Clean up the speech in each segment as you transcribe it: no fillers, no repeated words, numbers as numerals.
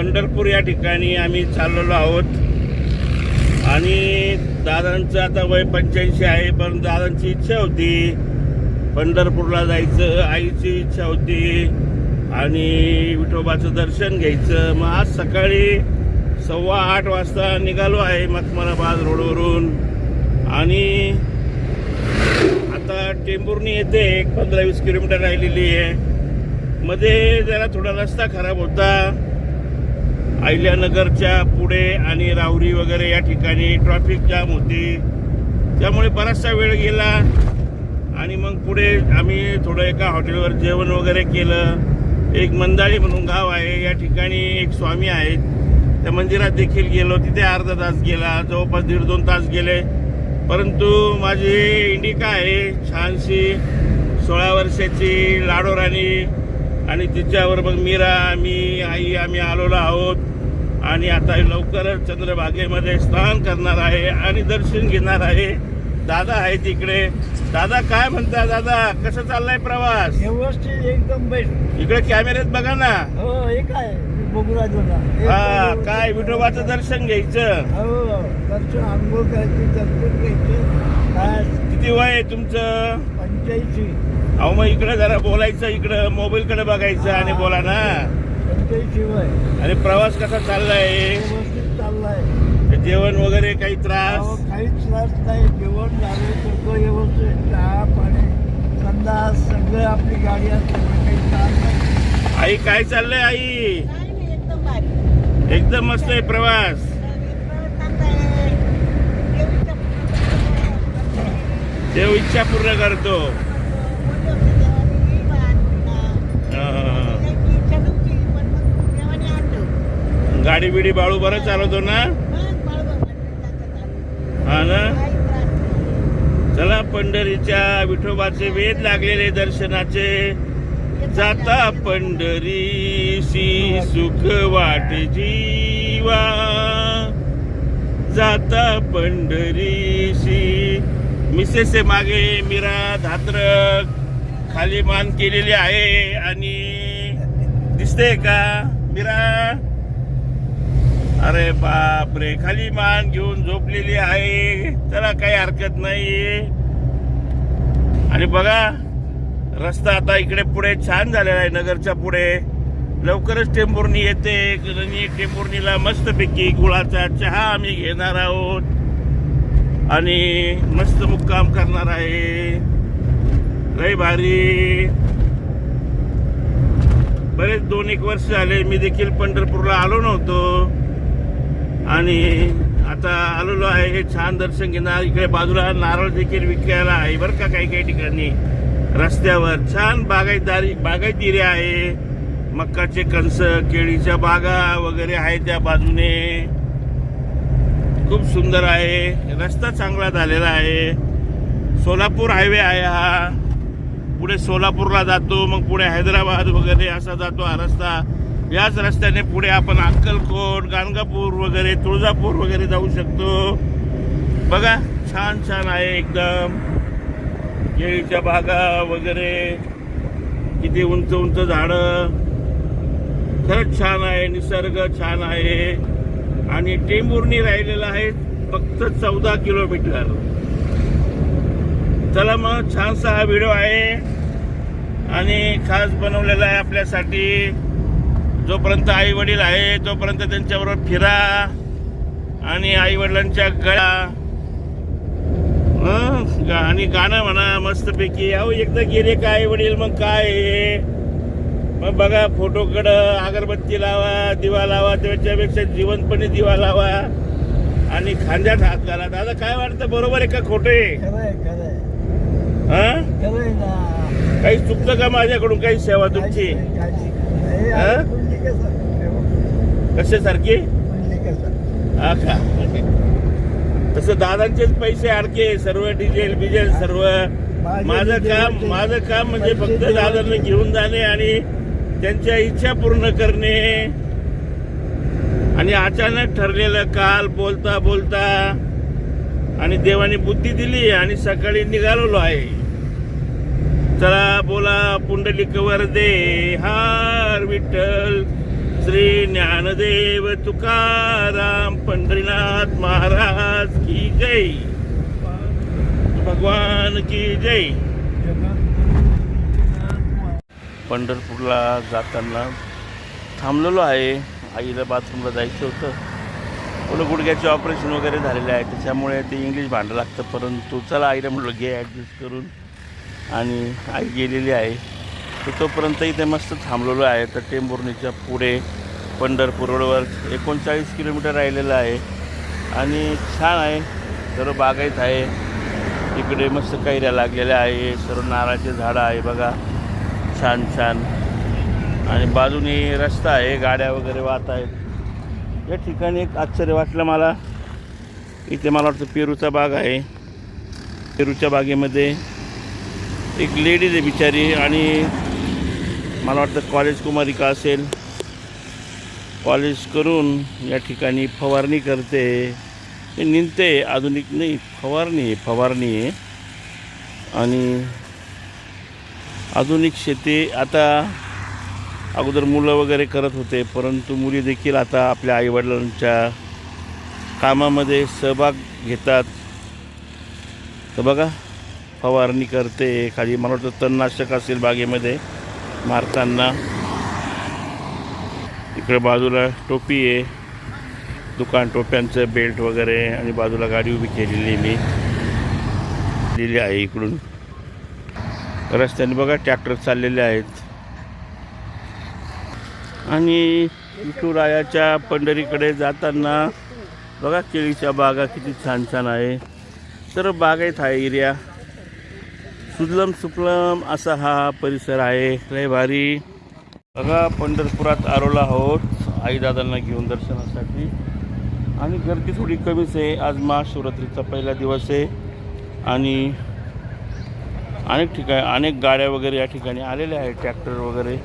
पंढरपूर या ठिकाणी आम्ही चाललेलो आहोत आणि दादांचं आता वय 85 आहे, पण दादांची इच्छा होती पंढरपूरला जायचं, आईची इच्छा होती आणि विठोबाचं दर्शन घ्यायचं. मग आज सकाळी 7:15 वाजता निघालो आहे मखमराबाद रोडवरून आणि आता टेंभुर्णी येथे 15-20 किलोमीटर राहिलेली आहे. मध्ये जरा थोडा रस्ता खराब होता, अहिल्यानगरच्या पुढे आणि राहुरी वगैरे या ठिकाणी ट्रॅफिक जाम होती, त्यामुळे बराचसा वेळ गेला आणि मग पुढे आम्ही थोडं एका हॉटेलवर जेवण वगैरे केलं. एक मंदाळी म्हणून गाव आहे, या ठिकाणी एक स्वामी आहेत, त्या मंदिरात देखील गेलो. तिथे अर्धा तास गेला, जवळपास 1.5-2 तास गेले. परंतु माझी इंडिका आहे छानशी 16 वर्षाची लाडोराणी आणि तिच्यावर मग मीरा, मी, आई आम्ही आलेलो आहोत आणि आता लवकरच चंद्रभागेमध्ये स्नान करणार आहे आणि दर्शन घेणार आहे. दादा आहे तिकडे. दादा काय म्हणता? दादा कसं चाललाय प्रवास? व्यवस्थित एकदम बेस्ट. इकडे कॅमेऱ्यात बघा ना. हो हे काय बघू राहिलो ना. हा काय विठोबाचं दर्शन घ्यायचं. हो दर्शन, आंघोळ करायची, दर्शन घ्यायचं. काय किती वय आहे तुमचं? 85. अहो मग इकडे जरा बोलायचं, इकडं मोबाईल कडे बघायचं आणि बोला ना. 85 वय. आणि प्रवास कसा चाललाय? व्यवस्थित चाललाय. जेवण वगैरे काही त्रास? काहीच त्रास नाही. जेवण झालं सगळं व्यवस्थित, चहा पाणी संडास सगळं आपली गाडी असते, काही त्रास नाही. आई काय चाललंय? आई एकदम मस्त आहे प्रवास. देव इच्छा पूर्ण करतो. गाडी बिडी बाळू बरं चालवतो ना? हा ना. चला पंढरीच्या विठोबाचे वेध लागलेले दर्शनाचे. जाता पंढरीसी सुख वाट जीवा, जाता पंढरीसी. मिसेस मागे मीरा धात्रक खाली मान केलेली आहे आणि दिसते का मीरा? अरे बाप रे, खाली मान घेऊन झोपलेली आहे. चला काही हरकत नाही. आणि बघा रस्ता आता इकडे पुढे छान झालेला आहे. नगरच्या पुढे लवकरच टेंभुर्णी येते आणि टेंभुर्णीला मस्तपैकी गुळाचा चहा आम्ही घेणार आहोत आणि मस्त मुक्काम करणार आहे. लय भारी. बरेच 2-1 वर्ष झाले मी देखील पंढरपूरला आलो नव्हतो आणि आता आलेलो आहे. छान दर्शन घेणार. इकडे बाजूला नारळ देखील विकायला आहे बरं का. काही काही ठिकाणी रस्त्यावर छान बागायती आहे. मक्काचे कणस, केळीच्या बागा वगैरे आहे त्या बाजूने. खूप सुंदर आहे. रस्ता चांगला झालेला आहे. सोलापूर हायवे आहे हा. पुढे सोलापूरला जातो, मग पुढे हैदराबाद वगैरे असा जातो हा रस्ता. याच रस्त्याने पुढे आपण अक्कलकोट, गाणगापूर वगैरे, तुळजापूर वगैरे जाऊ शकतो. बघा छान छान आहे एकदम. केळीच्या बागा वगैरे, किती उंच उंच झाडं. खरंच छान आहे. निसर्ग छान आहे. आणि टेंभुर्णी राहिलेला आहे फक्त 14 किलोमीटर. चला मग छानसा हा व्हिडिओ आहे आणि खास बनवलेला आहे आपल्यासाठी. जोपर्यंत आई वडील आहे तोपर्यंत त्यांच्याबरोबर फिरा आणि आई वडिलांच्या गळा आणि गाणं म्हणा मस्तपैकी. अहो एकदा गेले का आई वडील मग काय. मग बघा फोटोकडं अगरबत्ती लावा, दिवा लावा, त्याच्यापेक्षा जिवंतपणे दिवा लावा आणि खांद्यात हात घाला. दादा काय वाटतं, बरोबर आहे का खोटं आहे? हा काही चुकतं का माझ्याकडून? काही सेवा तुमची कशासारखी? हा का? तसं दादांचेच पैसे अडके सर्व, डिझेल बिजेल सर्व. माझं काम म्हणजे फक्त दादांना घेऊन जाणे आणि त्यांच्या इच्छा पूर्ण करणे. आणि अचानक ठरलेलं काल बोलता बोलता आणि देवाने बुद्धी दिली आणि सकाळी निघालेलो आहे. चला बोला पुंडलिक वरदे, हार विठ्ठल श्री ज्ञानदेव तुकाराम पंढरीनाथ महाराज की जय, भगवान की जय. पंढरपूरला जाताना थांबलेलो आहे. आईला बाथरूमला जायचं होतं. थोडं गुडघ्याचे ऑपरेशन वगैरे झालेले आहे, त्याच्यामुळे ते इंग्लिश भांडं लागतं. परंतु चला आईला म्हटलं घे ॲडजस्ट करून, आणि आई गेलेली आहे. तर तोपर्यंत इथे मस्त थांबलेलो आहे. तर टेंभुर्णीच्या पुढे पंढरपूर रोडवर 39 किलोमीटर राहिलेलं आहे आणि छान आहे. सर्व बागायत आहे. इकडे मस्त कैऱ्या लागलेल्या आहे. सर्व नारळाचे झाडं आहे बघा, छान छान. आणि बाजूने रस्ता आहे, गाड्या वगैरे वाहत आहेत. या ठिकाणी एक आश्चर्य वाटलं मला. इथे मला वाटतं पेरूचा बाग आहे. पेरूच्या बागेमध्ये एक लेडीज आहे बिचारी, आणि मला वाटतं कॉलेज कुमारिका असेल. कॉलेज करून या ठिकाणी फवारणी करते. हे निंदते, आधुनिक नाही, फवारणी आहे. आणि आधुनिक शेती आता अगोदर मुलं वगैरे करत होते, परंतु मुली देखील आता आपल्या आईवडिलांच्या कामामध्ये सहभाग घेतात. तर बघा, फवारणी करते. खाली मला वाटतं तणनाशक असेल बागेमध्ये मारताना. इकडे बाजूला टोपी आहे, दुकान टोप्यांचं बेल्ट वगैरे, आणि बाजूला गाडी उभी केलेली मी लिहिली आहे. इकडून रस्त्याने बघा ट्रॅक्टर चाललेले आहेत. आणि विठुरायाच्या पंढरीकडे जाताना बघा केळीच्या बागा किती छान छान आहे. सर्व बागायत आहे एरिया. सुजलम सुफलम असा हा परिसर आहे. लय भारी. बघा पंढरपुरात आरोला आहोत आईदादांना घेऊन दर्शनासाठी. आणि गर्दी थोडी कमीच आहे. आज महाशिवरात्रीचा पहिला दिवस आहे आणि अनेक गाड्या वगैरे या ठिकाणी आलेल्या आहेत, ट्रॅक्टर वगैरे.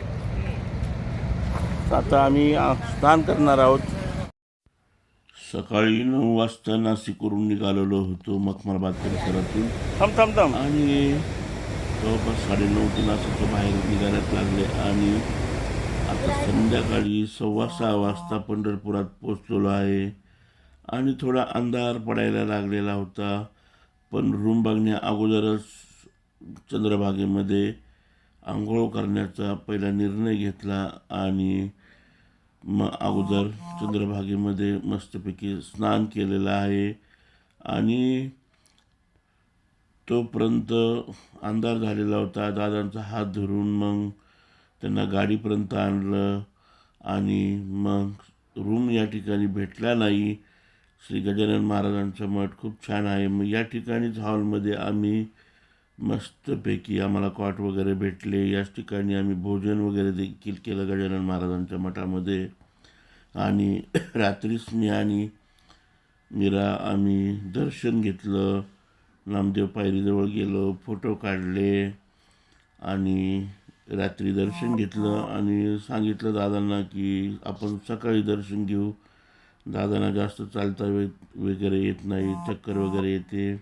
आता आम्ही स्नान करणार आहोत. सकाळी 9 वाजता नाशिकवरून निघालेलो होतो मखमलाबाद परिसरातून. थांब आणि जवळपास 9:30 ते नाशिकच्या बाहेर निघायला लागले. आणि आता संध्याकाळी 6:15 वाजता पंढरपुरात पोचलेलो आहे. आणि थोडा अंधार पडायला लागलेला होता, पण रूम बघण्या अगोदरच चंद्रभागेमध्ये आंघोळ करण्याचा पहिला निर्णय घेतला. आणि मग अगोदर चंद्रभागेमध्ये मस्तपैकी स्नान केलेलं आहे. आणि तोपर्यंत अंधार झालेला होता. दादांचा हात धरून मग त्यांना गाडीपर्यंत आणलं. आणि मग रूम या ठिकाणी भेटला नाही. श्री गजानन महाराजांचा मठ खूप छान आहे. मग या ठिकाणीच हॉलमध्ये आम्ही मस्तपैकी आम्हाला कॉट वगैरे भेटले. याच ठिकाणी आम्ही भोजन वगैरे देखील केलं गजानन महाराजांच्या मठामध्ये. आणि रात्रीच मी आणि मीरा आम्ही दर्शन घेतलं. नामदेव पायरीजवळ गेलो, फोटो काढले आणि रात्री दर्शन घेतलं. आणि सांगितलं दादांना की आपण सकाळी दर्शन घेऊ. दादांना जास्त चालता वगैरे येत नाही, चक्कर वगैरे येते.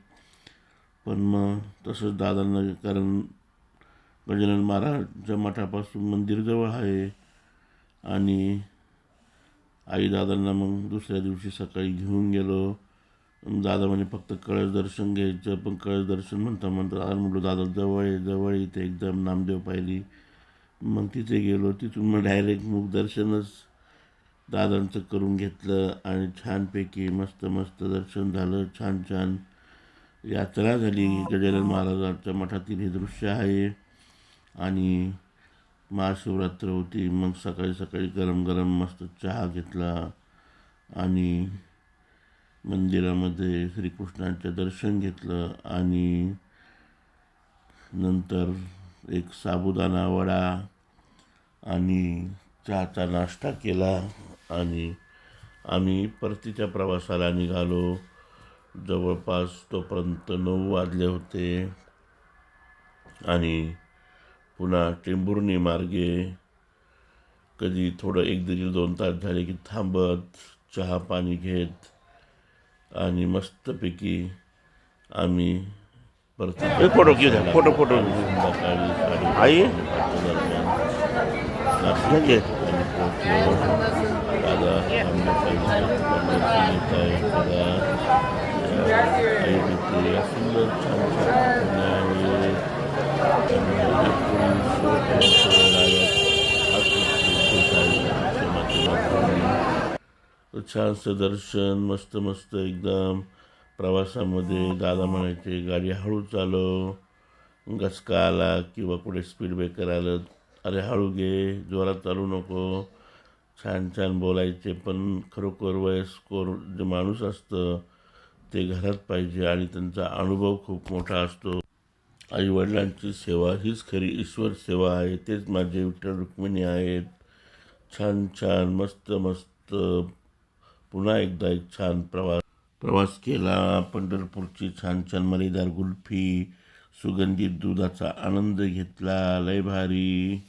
पण मग तसंच दादांना, कारण गजानन महाराजच्या मठापासून मंदिर जवळ आहे. आणि आई दादांना मग दुसऱ्या दिवशी सकाळी घेऊन गेलो. दादा म्हणे फक्त कळस दर्शन घ्यायचं, पण कळस दर्शन म्हणता म्हटलं दादा जवळ इथे एकदम नामदेव पायरी. मग तिथे गेलो. तिथून मग डायरेक्ट मुख दर्शनच दादांचं करून घेतलं. आणि छानपैकी मस्त दर्शन झालं. छान यात्रा झाली. गजानन महाराजांच्या मठातील हे दृश्य आहे. आणि महाशिवरात्र होती. मग सकाळी गरम मस्त चहा घेतला. आणि मंदिरामध्ये श्रीकृष्णांचं दर्शन घेतलं. आणि नंतर एक साबुदाणा वडा आणि चहाचा नाश्ता केला. आणि आम्ही परतीच्या प्रवासाला निघालो. जवळपास तोपर्यंत 9 वाजले होते. आणि पुन्हा टेंभुर्णी मार्गे कधी थोडं 1-2 तास झाले की थांबत चहा पाणी घेत आणि मस्तपैकी आम्ही परत फोटो आई दर्शन येत आहे बघा. आई भेटली या सुंदर छान छान आहे. छानसं दर्शन मस्त मस्त एकदम. प्रवासामध्ये दादा म्हणायचे गाडी हळू चालव, गचका आला किंवा कुठे स्पीड ब्रेकर आलं अरे हळू घे, जोरात चालू नको. छान छान बोलायचे. पण खरोखर वयस्कर जे माणूस असतं ते घरात पाहिजे आणि त्यांचा अनुभव खूप मोठा असतो. आईवडिलांची सेवा हीच खरी ईश्वर सेवा आहे. तेच माझे विठ्ठल रुक्मिणी आहेत. छान छान मस्त मस्त. पुन्हा एकदा एक छान प्रवास केला. पंढरपूरची छान छान मलेदार कुल्फी, सुगंधित दुधाचा आनंद घेतला. लय भारी.